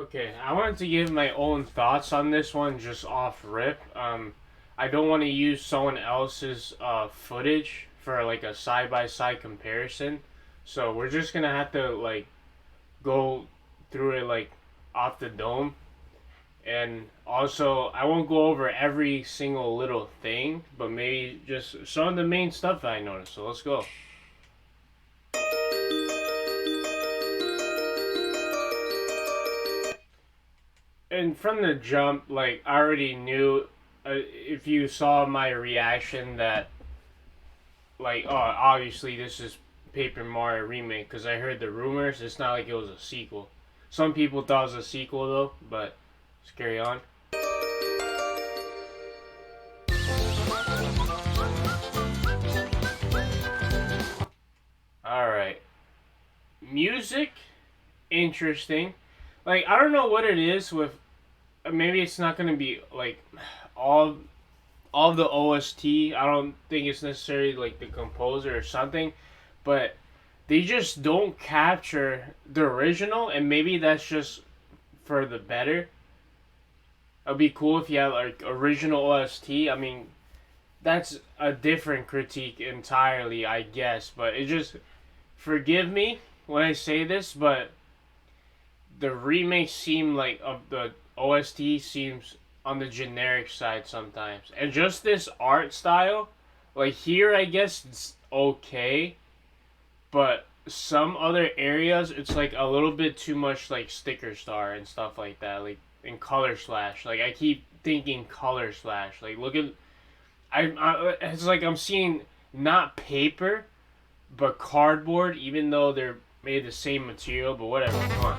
Okay, I wanted to give my own thoughts on this one just off rip. I don't want to use someone else's footage for like a side by side comparison. So we're just gonna have to like go through it like off the dome. And also, I won't go over every single little thing, but maybe just some of the main stuff that I noticed. So let's go. And from the jump, like I already knew, if you saw my reaction, that like, oh, obviously this is Paper Mario Remake because I heard the rumors. It's not like it was a sequel. Some people thought it was a sequel though, but let's carry on. All right, music, interesting. Like I don't know what it is with. Maybe it's not gonna be like all all the OST. I don't think it's necessarily like the composer or something, but they just don't capture the original, and maybe that's just for the better. It'd be cool if you had like original OST. I mean, that's a different critique entirely, I guess. But it just forgive me when I say this, but the remake seem like of the OST seems on the generic side sometimes, and just this art style, like here, I guess it's okay, but some other areas it's like a little bit too much like sticker star and stuff like that, like in color slash. Like I keep thinking color slash. Like look at it's like I'm seeing not paper but cardboard, even though they're made the same material. But whatever. Come on.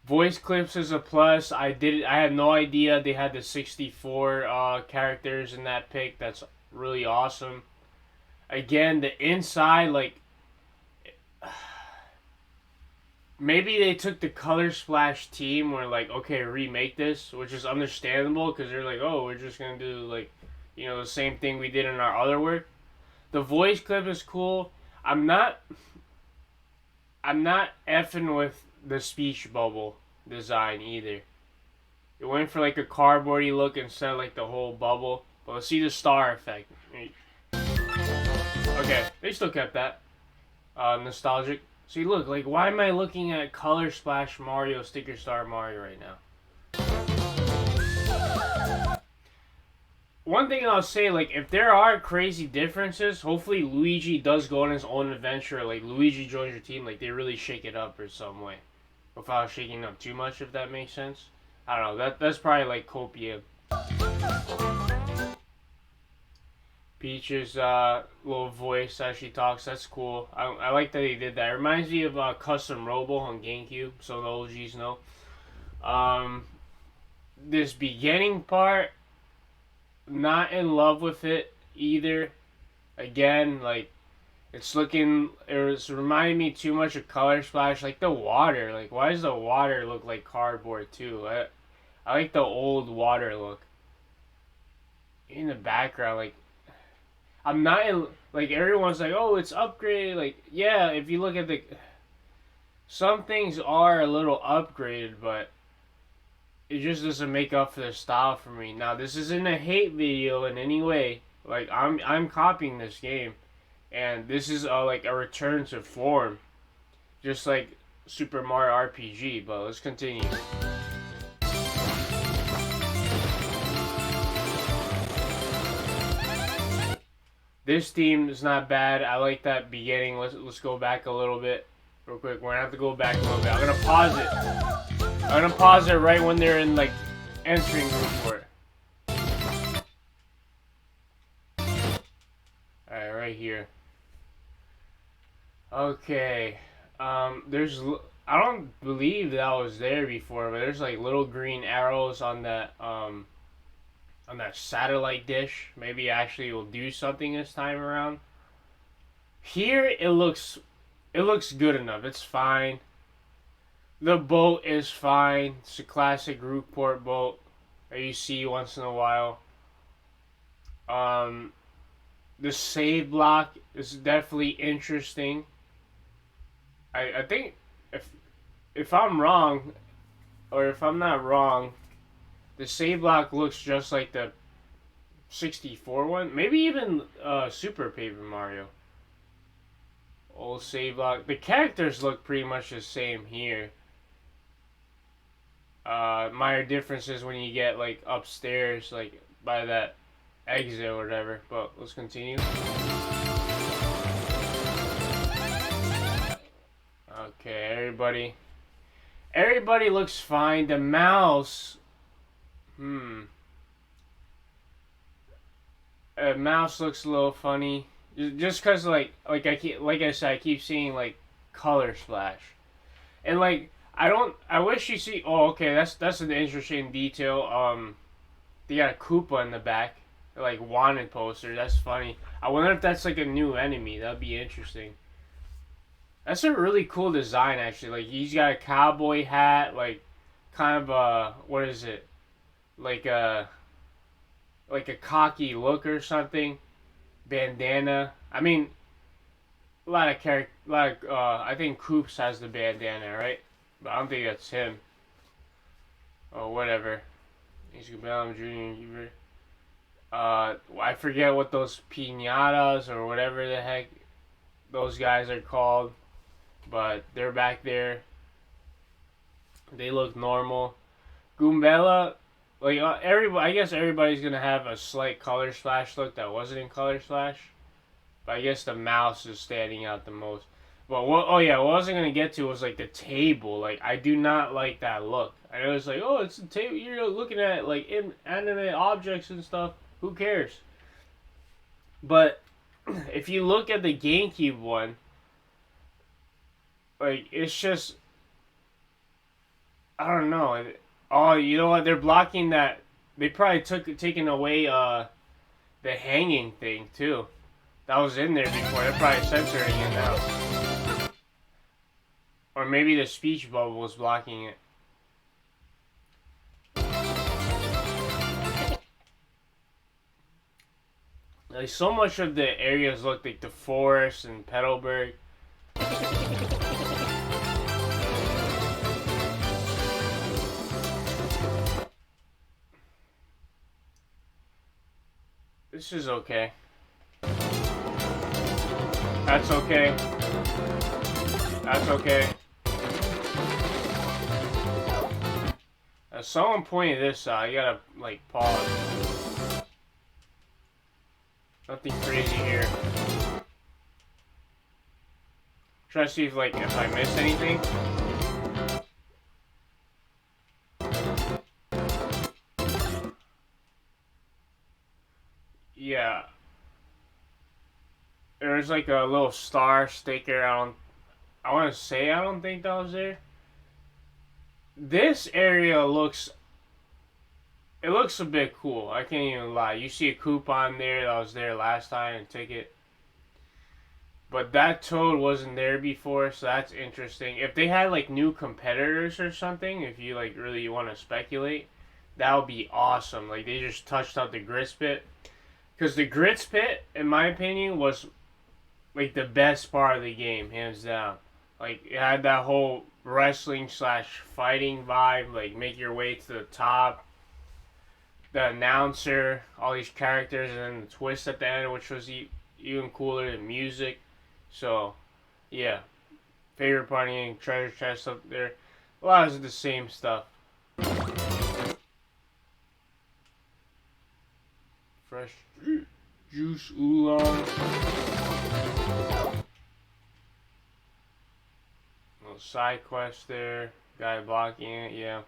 Voice clips is a plus. I had no idea they had the 64 characters in that pick. That's really awesome. Again, the inside, like maybe they took the Color Splash team where like, okay, remake this, which is understandable because they're like, oh, we're just gonna do like, the same thing we did in our other work. The voice clip is cool. I'm not I'm not effing with the speech bubble design either. It went for like a cardboardy look instead of like the whole bubble. But let's see the star effect. Okay, they still kept that. Nostalgic. See, look, like, why am I looking at Color Splash Mario, Sticker Star Mario right now? One thing I'll say, like, if there are crazy differences, hopefully Luigi does go on his own adventure. Like, Luigi joins your team, like, they really shake it up or some way. Without shaking up too much, if that makes sense. I don't know, that's probably, like, Copia. Peach's little voice as she talks, that's cool. I like that he did that. It reminds me of Custom Robo on GameCube, so the OGs know. Um, this beginning part, not in love with it either. Again, like, it's reminding me too much of Color Splash. Like the water, like, why does the water look like cardboard too? I like the old water look. In the background, like, I'm not in, like, everyone's like, oh, it's upgraded. Like, yeah, if you look at some things are a little upgraded, but it just doesn't make up for the style for me. Now, this isn't a hate video in any way. Like, I'm copying this game, and this is like a return to form, just like Super Mario RPG. But let's continue. This team is not bad. I like that beginning. Let's go back a little bit, real quick. We're gonna have to go back a little bit. I'm gonna pause it. I'm gonna pause it right when they're in like entering group for it. Alright, right here. Okay. There's I don't believe that was there before, but there's like little green arrows on that satellite dish. Maybe actually will do something this time around. Here it looks good enough. It's fine. The boat is fine. It's a classic Rookport boat that you see once in a while. Um, the save block is definitely interesting. I think if if I'm wrong, or if I'm not wrong, the save block looks just like the 64 one. Maybe even Super Paper Mario. Old save block. The characters look pretty much the same here. Minor differences when you get like upstairs, like by that exit or whatever. But let's continue. Okay, everybody. Everybody looks fine. The mouse. Mouse looks a little funny. Just cause like I said, I keep seeing like color splash, and like I wish you see. Oh, okay, that's an interesting detail. They got a Koopa in the back, like wanted poster. That's funny. I wonder if that's like a new enemy. That'd be interesting. That's a really cool design, actually. Like he's got a cowboy hat, like kind of a what is it? Like a cocky look or something. Bandana. I mean, a lot of character. Like I think Koops has the bandana, right? But I don't think that's him. Oh, whatever. He's Bellum Jr. I forget what those pinatas or whatever the heck those guys are called, but they're back there. They look normal. Goombella, like everybody, I guess everybody's gonna have a slight color splash look that wasn't in color splash, but I guess the mouse is standing out the most. But what? Oh yeah, what I wasn't gonna get to was like the table. Like I do not like that look. I know it's like, oh, it's a table. You're looking at like inanimate objects and stuff. Who cares? But if you look at the GameCube one, like it's just I don't know. Oh, you know what? They're blocking that. They probably taken away the hanging thing too. That was in there before. They're probably censoring it now. Or maybe the speech bubble was blocking it. Like so much of the areas look like the forest and Petalburg. This is okay. That's okay. That's okay. Someone pointed this out. You gotta like pause. Nothing crazy here. Try to see if I missed anything. Yeah. There's like a little star sticker. I want to say I don't think that was there. This area looks a bit cool. I can't even lie. You see a coupon there that was there last time and ticket. But that Toad wasn't there before, so that's interesting. If they had like new competitors or something, if you like really want to speculate, that would be awesome. Like they just touched up the Grits Pit. Because the Grits Pit, in my opinion, was like the best part of the game, hands down. Like it had that whole wrestling slash fighting vibe, like make your way to the top. The announcer, all these characters, and then the twist at the end, which was even cooler, the music. So, yeah. Favorite party and treasure chest up there. A lot of the same stuff. Fresh juice oolong. Little side quest there. Guy blocking it, yeah.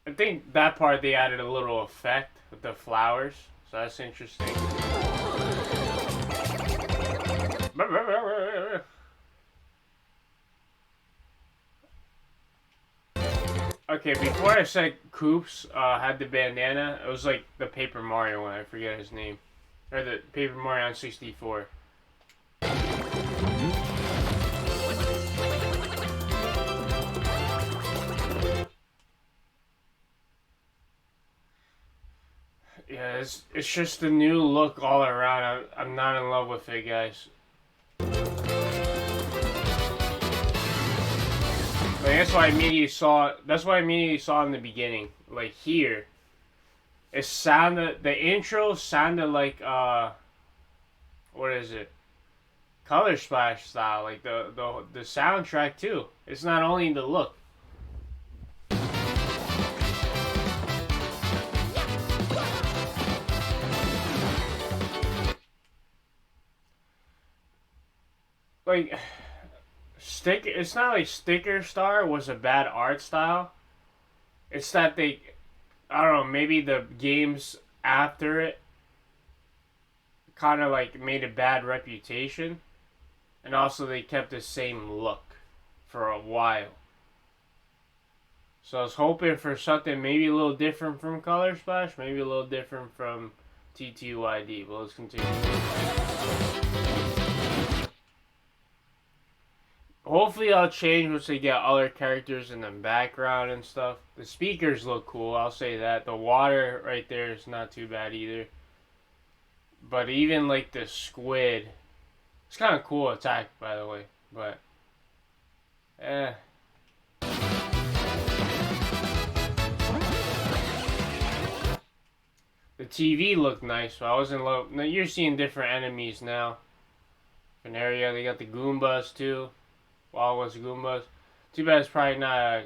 I think that part they added a little effect with the flowers, so that's interesting. Okay, before I said Koops had the bandana, it was like the Paper Mario one, I forget his name. Or the Paper Mario on 64. Yeah, it's just a new look all around. I'm not in love with it, guys. Like, that's why I immediately saw. That's why I immediately saw in the beginning. Like here, it sounded. The intro sounded like what is it? Color Splash style. Like the soundtrack too. It's not only the look. Like stick. It's not like Sticker Star was a bad art style. It's that they. I don't know. Maybe the games after it kind of like made a bad reputation, and also they kept the same look for a while. So I was hoping for something maybe a little different from Color Splash, maybe a little different from TTYD. But let's continue. Hopefully I'll change once they get other characters in the background and stuff. The speakers look cool, I'll say that. The water right there is not too bad either. But even like the squid, it's kind of cool attack by the way. But, eh. The TV looked nice, but I was in love. Now you're seeing different enemies now. An area, they got the Goombas too. Wild West Goombas. Too bad it's probably not a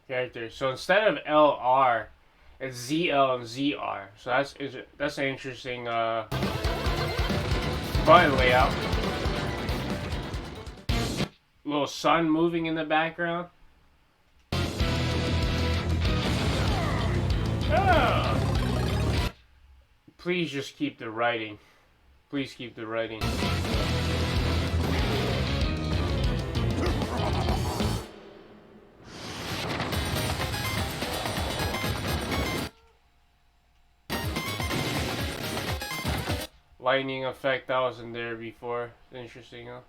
character. So instead of LR, it's ZL and ZR. So that's an interesting button layout. Little sun moving in the background. Oh. Please just keep the writing. Please keep the writing. Lightning effect, that wasn't there before. Interesting, huh?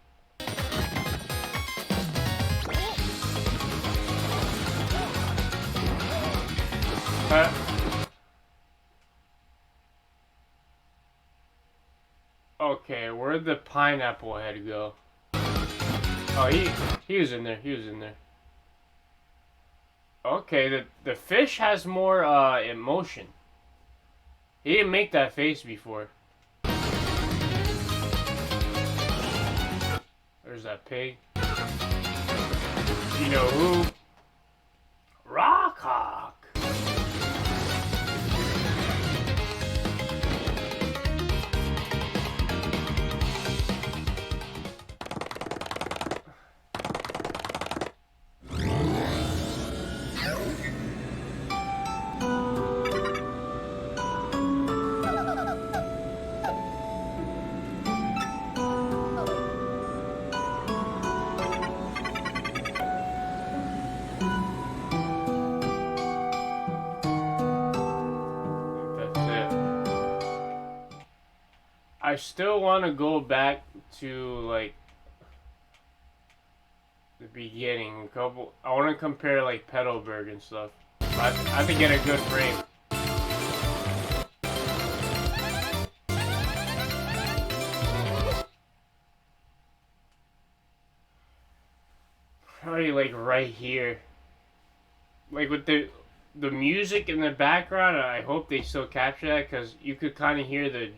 Okay, where'd the pineapple head go? Oh, he was in there. He was in there. Okay, the fish has more emotion. He didn't make that face before. There's that pig. You know who? Rockhawk. I still want to go back to like the beginning. I want to compare like Petalburg and stuff. I have to get a good frame. Probably like right here. Like with the music in the background. I hope they still capture that because you could kind of hear the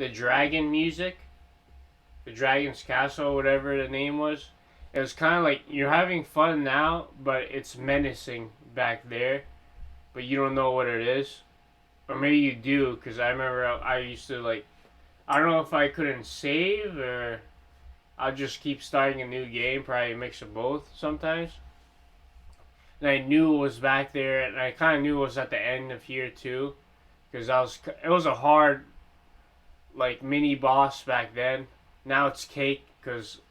dragon music, the dragon's castle, whatever the name was. It was kind of like you're having fun now, but it's menacing back there, but you don't know what it is, or maybe you do, because I remember I used to like, I don't know if I couldn't save or I'll just keep starting a new game, probably a mix of both sometimes. And I knew it was back there, and I kind of knew it was at the end of here too, because it was a hard like mini boss back then. Now it's cake because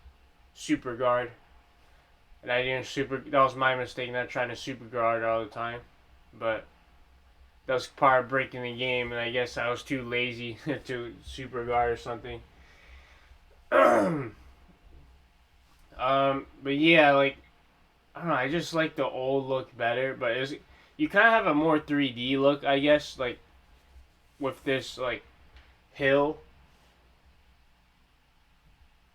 super guard, and I didn't super. That was my mistake, not trying to super guard all the time. But that was part of breaking the game, and I guess I was too lazy to super guard or something. But yeah, like I don't know. I just like the old look better, but you kind of have a more 3D look, I guess. Like with this like hill.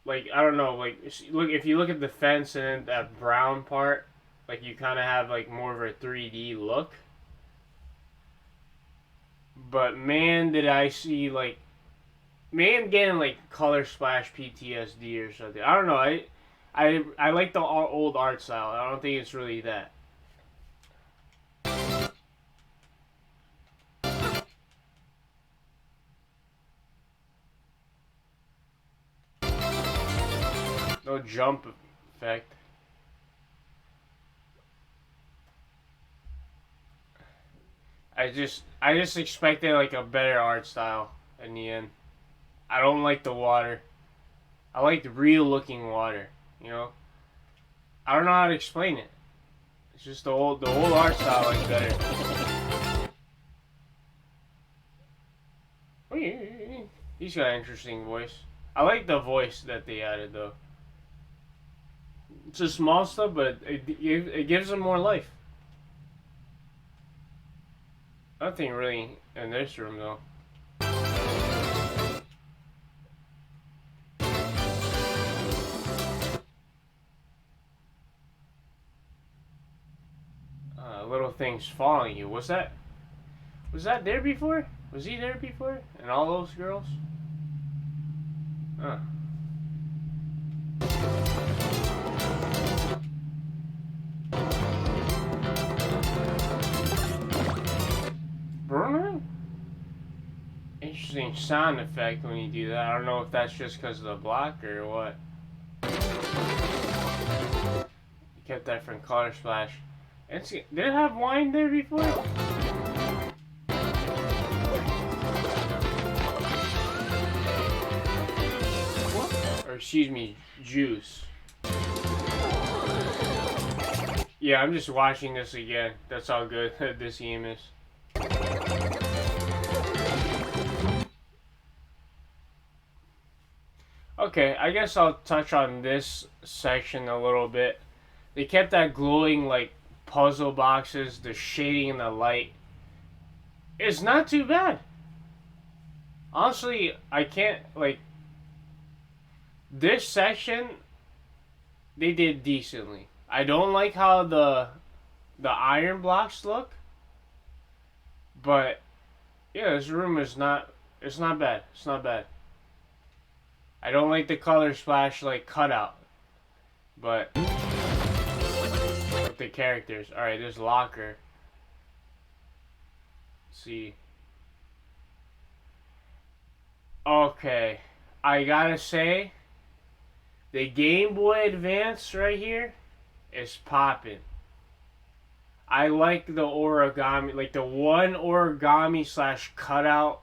Like I don't know, like look if you look at the fence and then that brown part, like you kind of have like more of a 3D look. But man, did I see like man getting like color splash PTSD or something. I don't know. I like the old art style. I don't think it's really that. No jump effect. I just expected like a better art style in the end. I don't like the water. I like the real looking water. You know. I don't know how to explain it. It's just the old art style I like better. Oh, yeah. He's got an interesting voice. I like the voice that they added though. It's a small stuff, but it gives him more life. Nothing really in this room though. Little things following you. Was that? Was that there before? Was he there before? And all those girls? Huh. Interesting sound effect when you do that. I don't know if that's just because of the block or what. You kept that from Color Splash. Did it have wine there before? Or excuse me, juice. Yeah, I'm just watching this again. That's how good this game is. Okay, I guess I'll touch on this section a little bit. They kept that glowing like puzzle boxes, the shading and the light. It's not too bad. Honestly, I can't like this section they did decently. I don't like how the iron blocks look, but yeah, this room is not it's not bad. It's not bad. I don't like the color splash like cutout, but with the characters. All right, there's locker. Let's see. Okay, I gotta say, the Game Boy Advance right here is popping. I like the origami, like the one origami slash cutout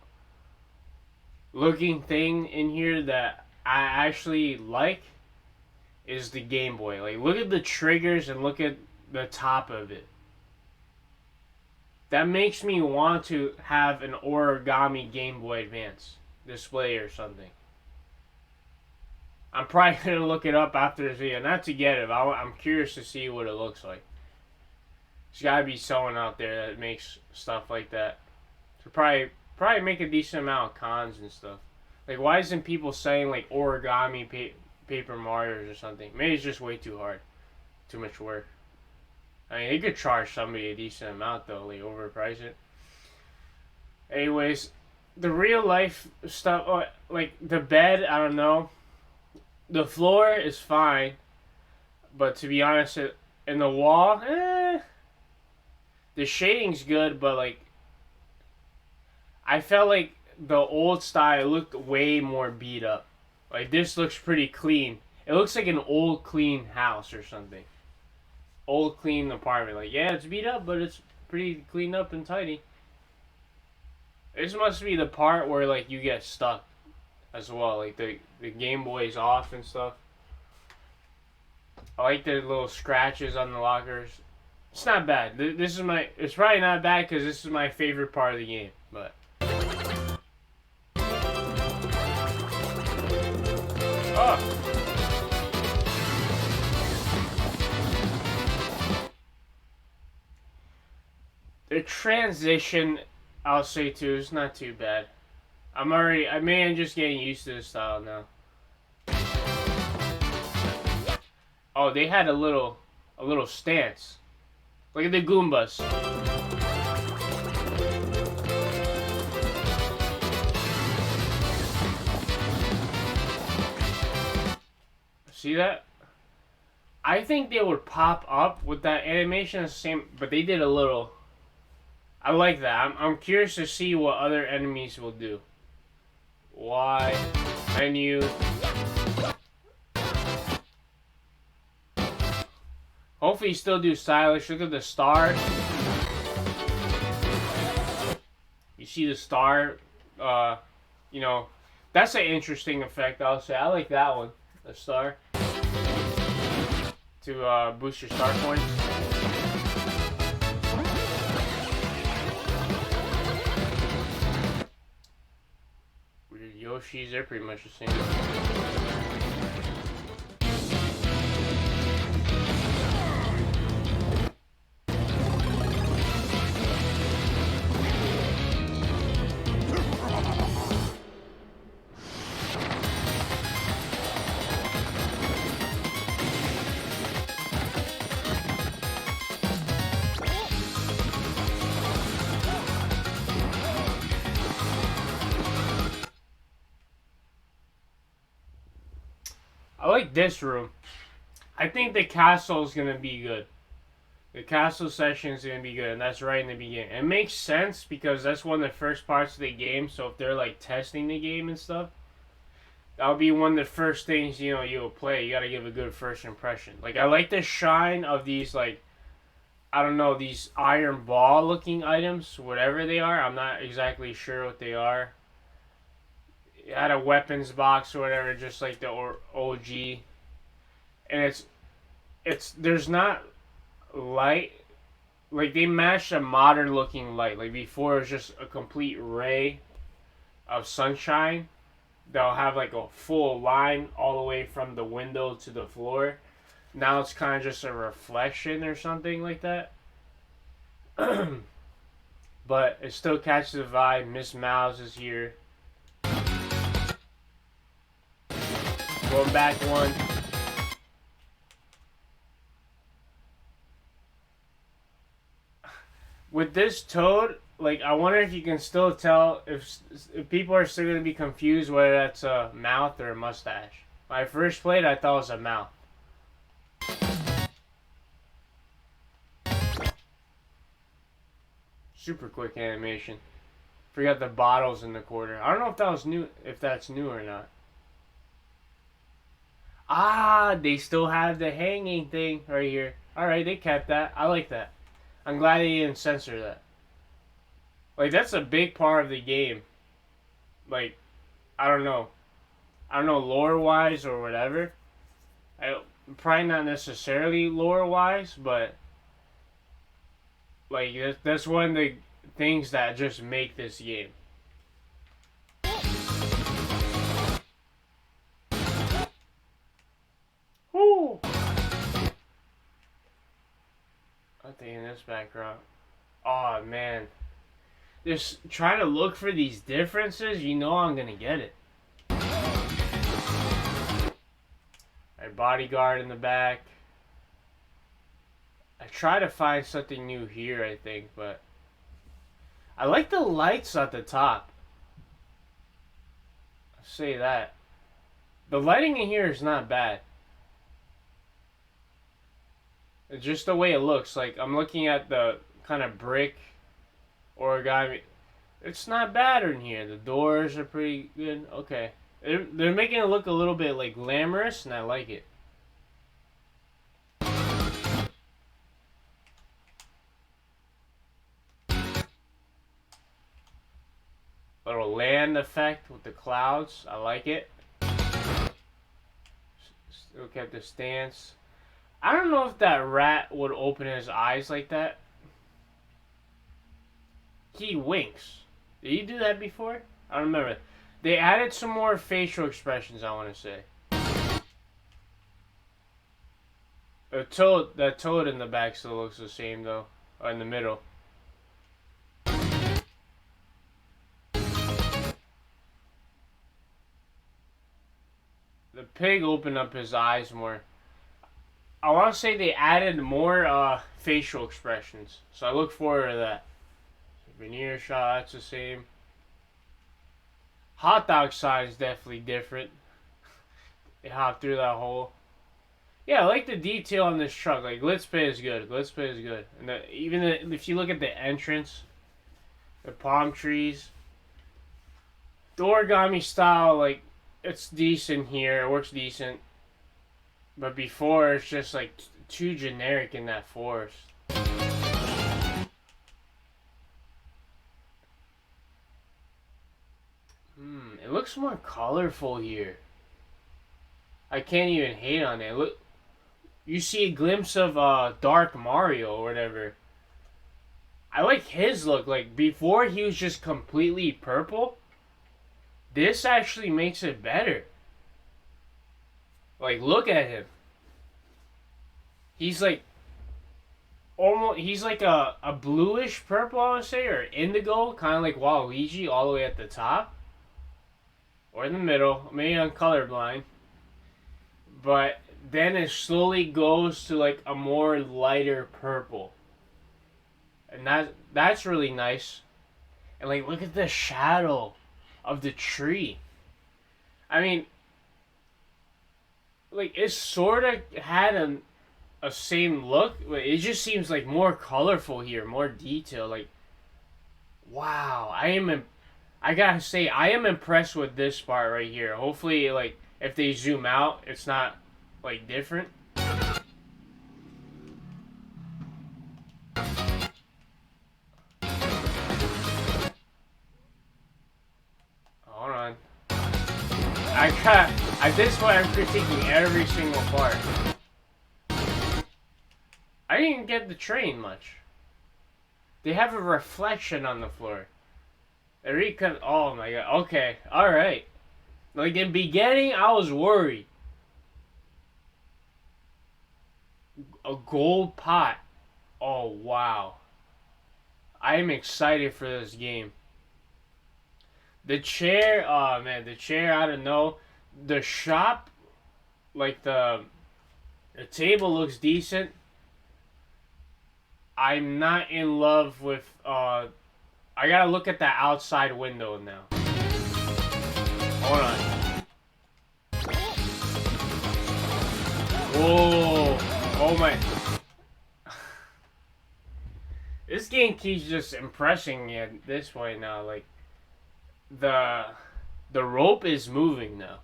looking thing in here that I actually like is the Game Boy. Like, look at the triggers and look at the top of it. That makes me want to have an origami Game Boy Advance display or something. I'm probably going to look it up after this video. Not to get it, I'm curious to see what it looks like. There's got to be someone out there that makes stuff like that. So probably make a decent amount of cons and stuff. Like, why isn't people saying, like, origami Paper Mario's or something? Maybe it's just way too hard. Too much work. I mean, they could charge somebody a decent amount, though. Like, overprice it. Anyways, the real life stuff, like, the bed, I don't know. The floor is fine. But to be honest, in the wall, the shading's good, but, like, I felt like the old style looked way more beat up. Like, this looks pretty clean. It looks like an old clean house or something. Old clean apartment. Like, yeah, it's beat up, but it's pretty cleaned up and tidy. This must be the part where, like, you get stuck as well. Like, the Game Boy's off and stuff. I like the little scratches on the lockers. It's not bad. It's probably not bad because this is my favorite part of the game, but. Oh. The transition, I'll say too. It's not too bad. I may am just getting used to the style now. Oh, they had a little stance. Look at the Goombas. See that? I think they would pop up with that animation the same, but they did a little. I like that. I'm curious to see what other enemies will do. Y, menu. Hopefully, you still do stylish. Look at the star. You see the star. You know, that's an interesting effect. I'll say I like that one. The star to boost your star points. Weird Yoshis, they're pretty much the same. I like this room. I think the castle is gonna be good. The castle section is gonna be good, and that's right in the beginning. It makes sense because that's one of the first parts of the game. So if they're like testing the game and stuff, that'll be one of the first things you'll play. You gotta give a good first impression. Like I like the shine of these like I don't know these iron ball looking items, whatever they are. I'm not exactly sure what they are. It had a weapons box or whatever, just like the OG, and it's there's not light. Like they matched a modern looking light. Like before it was just a complete ray of sunshine. They'll have like a full line all the way from the window to the floor. Now it's kind of just a reflection or something like that. But it still catches the vibe. Miss Mouse is here. Going back one. With this Toad, like I wonder if you can still tell if people are still gonna be confused whether that's a mouth or a mustache. When I first played, I thought it was a mouth. Super quick animation. Forgot the bottles in the corner. I don't know if that was new, if that's new or not. Ah, they still have the hanging thing right here. Alright, they kept that. I like that. I'm glad they didn't censor that. Like, that's a big part of the game. Like, I don't know. I don't know lore-wise or whatever. Probably not necessarily lore-wise, but... Like, that's one of the things that just make this game. Woo! Nothing in this background. Oh man. Just trying to look for these differences, you know I'm gonna get it. Our bodyguard in the back. I try to find something new here, I think, but I like the lights at the top. I'll say that. The lighting in here is not bad. It's just the way it looks. Like, I'm looking at the kind of brick origami. It's not bad in here. The doors are pretty good. Okay. They're making it look a little bit, like, glamorous, and I like it. Little land effect with the clouds. I like it. Still kept the stance. I don't know if that rat would open his eyes like that. He winks. Did he do that before? I don't remember. They added some more facial expressions, I want to say. That toad in the back still looks the same, though. Or in the middle. The pig opened up his eyes more. I want to say they added more facial expressions, so I look forward to that. Veneer shot, that's the same. Hot dog sign is definitely different. They hopped through that hole. Yeah, I like the detail on this truck. Like, let's pay is good. Let's pay is good. And if you look at the entrance, the palm trees, the origami style, like, it's decent here. It works decent. But before, it's just, like, too generic in that forest. It looks more colorful here. I can't even hate on it. Look, you see a glimpse of Dark Mario or whatever. I like his look. Like, before he was just completely purple. This actually makes it better. Like, look at him. He's like almost. He's like a bluish purple, I would say, or indigo, kind of like Waluigi, all the way at the top, or in the middle. Maybe I'm colorblind, but then it slowly goes to like a more lighter purple, and that's really nice. And like, look at the shadow of the tree. I mean, like, it sort of had a same look, but it just seems like more colorful here, more detail. Like, wow, I gotta say, I am impressed with this part right here. Hopefully, like, if they zoom out, it's not like different. Hold on. At this point, I'm critiquing every single part. I didn't get the train much. They have a reflection on the floor. Oh my god. Okay. Alright. Like, in the beginning, I was worried. A gold pot. Oh, wow. I am excited for this game. The chair, oh man, the chair, I don't know. The shop, like the table looks decent. I'm not in love with, I gotta look at the outside window now. Hold on. Whoa. Oh my. This game keeps just impressing me at this point now. Like, the rope is moving now.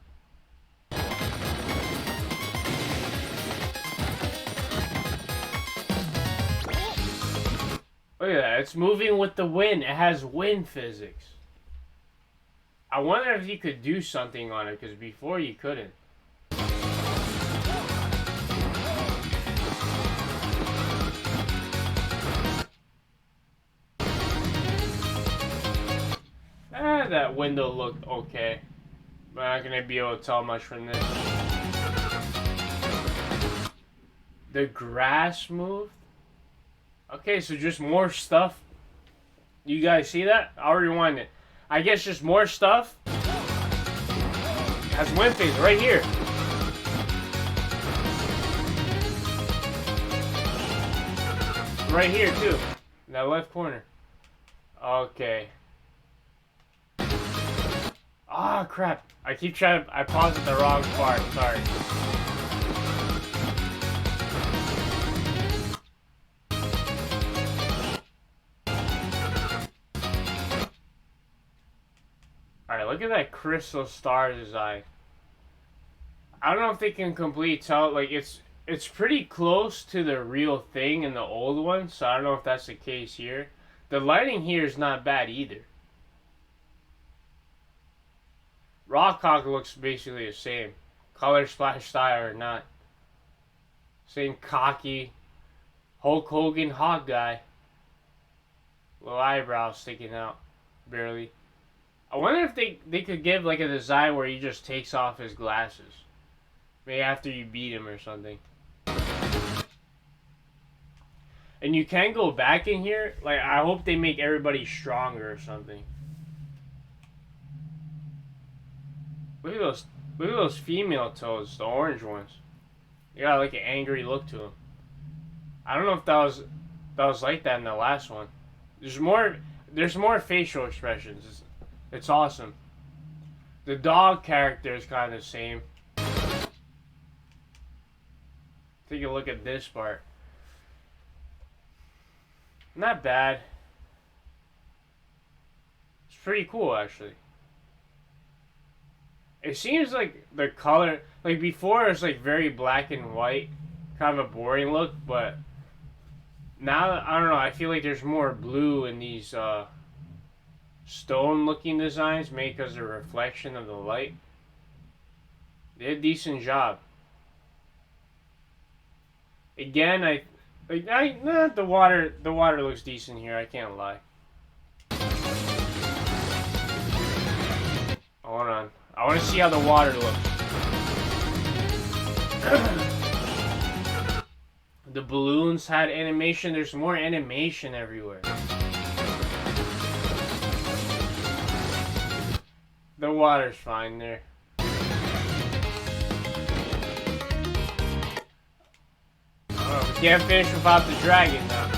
Look at that. It's moving with the wind. It has wind physics. I wonder if you could do something on it, because before you couldn't. That window looked okay. But I'm not going to be able to tell much from this. The grass moved? Okay, so just more stuff. You guys see that? I'll rewind it. I guess just more stuff. Has wind phase right here. Right here too. In that left corner. Okay. Ah, crap. I paused at the wrong part. Sorry. Alright, look at that crystal star design. I don't know if they can completely tell. Like, it's pretty close to the real thing in the old one, so I don't know if that's the case here. The lighting here is not bad either. Rockhawk looks basically the same. Color splash style or not. Same cocky Hulk Hogan hawk guy. Little eyebrows sticking out. Barely. I wonder if they could give like a design where he just takes off his glasses. Maybe after you beat him or something. And you can go back in here. Like, I hope they make everybody stronger or something. Look at those Look at those female toads, the orange ones. They got like an angry look to them. I don't know if that was like that in the last one. There's more. There's more facial expressions. It's awesome. The dog character is kind of the same. Take a look at this part. Not bad. It's pretty cool, actually. It seems like the color, like before, it was like very black and white, kind of a boring look, but now I don't know. I feel like there's more blue in these stone-looking designs, made because of the reflection of the light. They did a decent job. Again, the water looks decent here. I can't lie. Hold on. I want to see how the water looks. The balloons had animation. There's more animation everywhere. The water's fine there. Oh, we can't finish without the dragon now.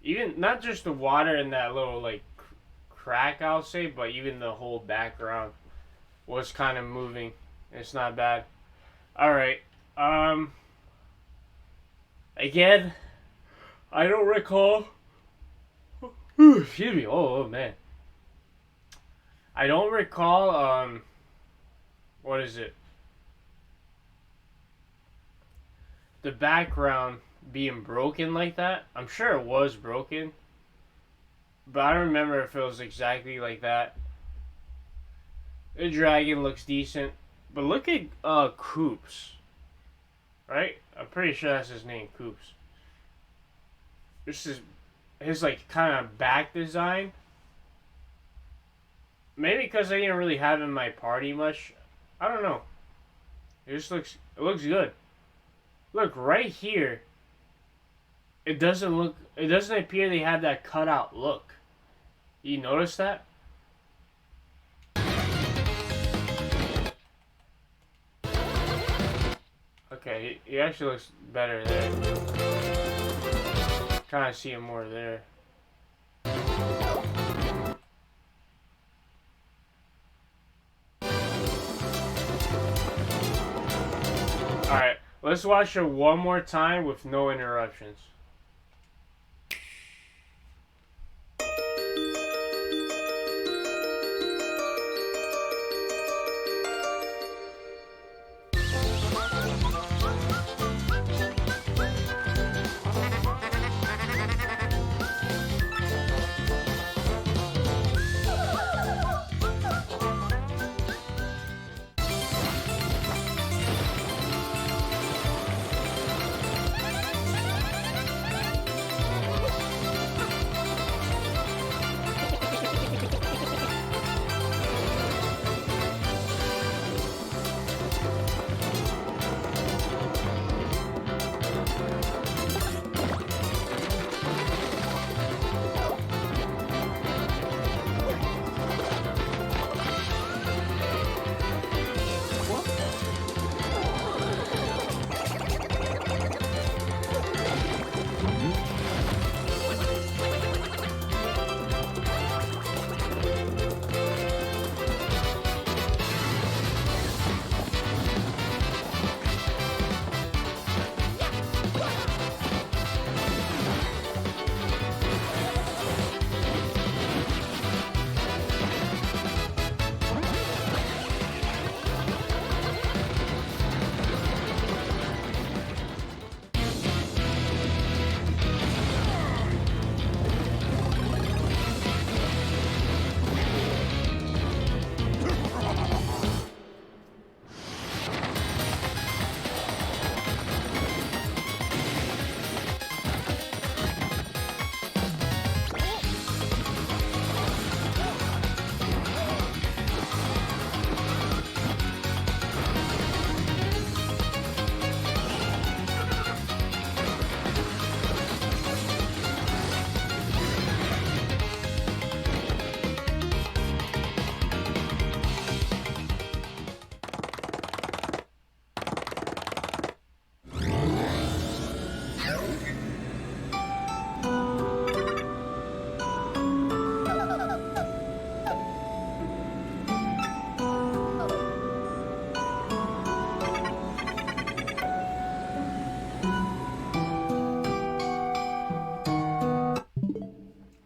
Even not just the water in that little like crack, I'll say, but even the whole background was kind of moving. It's not bad. All right. Again, I don't recall. Excuse me. Oh man. I don't recall. What is it? The background being broken like that. I'm sure it was broken, but I don't remember if it was exactly like that. The dragon looks decent, but look at Coops, right? I'm pretty sure that's his name, Coops. This is his like kind of back design. Maybe because I didn't really have him in my party much. I don't know. It looks good. Look right here. It doesn't appear they have that cutout look. You notice that? Okay, he actually looks better there. Kind of see him more there. Alright, let's watch it one more time with no interruptions.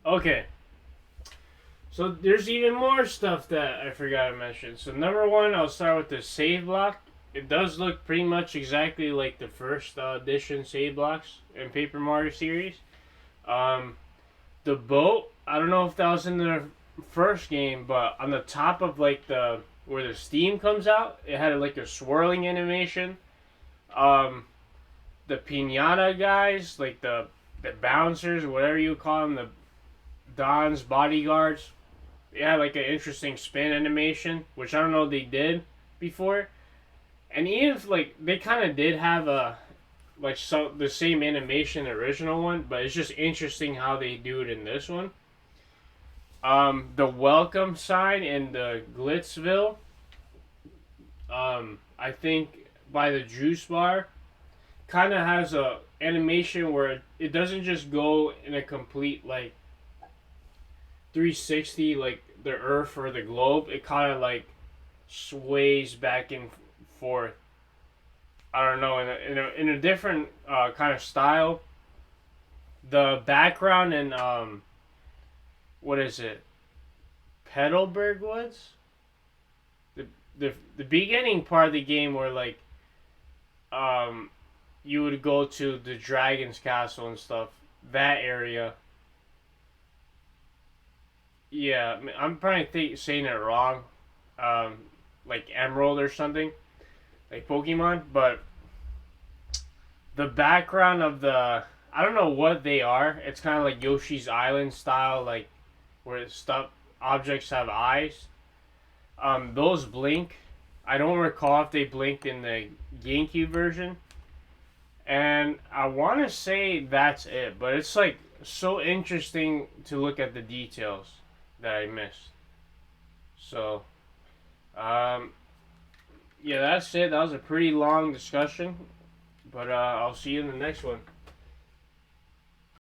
Okay. So there's even more stuff that I forgot to mention. So number one, I'll start with the save block. It does look pretty much exactly like the first edition save blocks in Paper Mario series. Um, the boat, I don't know if that was in the first game, but on the top of like the where the steam comes out, it had like a swirling animation. Um, the pinata guys, like the bouncers, whatever you call them, the Don's bodyguards, yeah, like an interesting spin animation, which I don't know they did before. And even if like they kind of did have a like so the same animation original one, but it's just interesting how they do it in this one. The welcome sign in the Glitzville. I think by the juice bar kind of has a animation where it doesn't just go in a complete like 360 like the Earth or the globe. It kind of like sways back and forth. I don't know in a different kind of style. The background in what is it? Petalburg Woods. The the beginning part of the game where like um you would go to the dragon's castle and stuff. That area. Yeah, I'm probably saying it wrong. Um, like Emerald or something, like Pokemon, but the background of the I don't know what they are. It's kind of like Yoshi's Island style, like where stuff objects have eyes. Those blink. I don't recall if they blinked in the GameCube version, and I want to say that's it. But it's like so interesting to look at the details that I missed. So, um, yeah, that's it. That was a pretty long discussion, but I'll see you in the next one.